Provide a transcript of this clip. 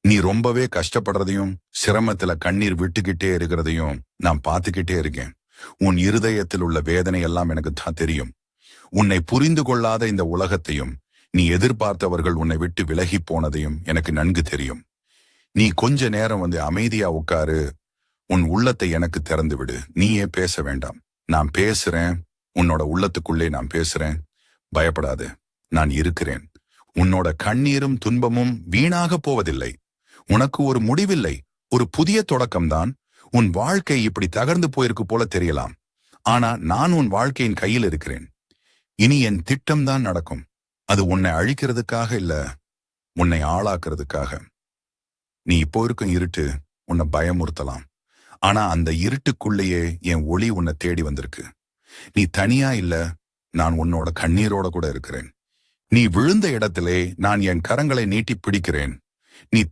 நீ ரொம்பவே கஷ்டப்படுறதையும் சிரமத்துல கண்ணீர் விட்டுக்கிட்டே இருக்கிறதையும் நான் பார்த்துக்கிட்டே இருக்கேன். உன் இருதயத்தில் உள்ள வேதனை எல்லாம் எனக்கு தான் தெரியும். உன்னை புரிந்து கொள்ளாத இந்த உலகத்தையும் நீ எதிர்பார்த்தவர்கள் உன்னை விட்டு விலகி போனதையும் எனக்கு நன்கு தெரியும். நீ கொஞ்ச நேரம் அமைதியா உட்காரு. உன் உள்ளத்தை எனக்கு திறந்து விடு. நீயே பேச வேண்டாம். நான் பேசுறேன். உன்னோட உள்ளத்துக்குள்ளே நான் பேசுறேன். பயப்படாது. நான் இருக்கிறேன். உன்னோட கண்ணீரும் துன்பமும் வீணாக போவதில்லை. உனக்கு ஒரு முடிவில்லை, ஒரு புதிய தொடக்கம்தான். உன் வாழ்க்கை இப்படி தகர்ந்து போயிருக்கு போல தெரியலாம். ஆனா நான் உன் வாழ்க்கையின் கையில் இருக்கிறேன். இனி என் திட்டம் தான் நடக்கும். அது உன்னை அழிக்கிறதுக்காக இல்ல, உன்னை ஆளாக்குறதுக்காக. நீ இப்போ இருக்கும் இருட்டு உன்னை பயமுறுத்தலாம். ஆனா அந்த இருட்டுக்குள்ளேயே என் ஒளி உன்னை தேடி வந்திருக்கு. நீ தனியா இல்ல, நான் உன்னோட கண்ணீரோட கூட இருக்கிறேன். நீ விழுந்த இடத்திலே நான் என் கரங்களை நீட்டி பிடிக்கிறேன். நீ